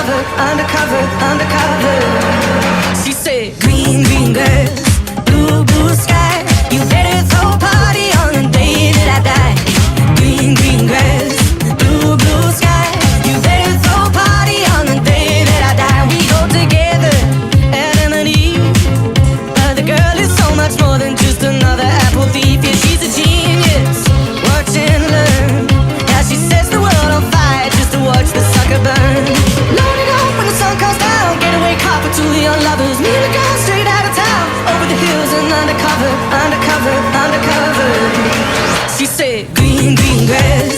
undercover, undercover, undercover. She said, green, green grass, blue, blue sky. You better throw a party on the day that I die. Green, green grass, blue, blue sky. You better throw a party on the day that I die. We go together, Adam and Eve. But the girl is so much more than just another apple thief. Yeah, she's a genius. Watch and learn how she sets the world on fire just to watch the sucker burn. Load it up when the sun comes down. Getaway car for two young lovers. Me and a girl straight out of town. Over the hills and undercover, undercover, undercover. She said, green, green grass,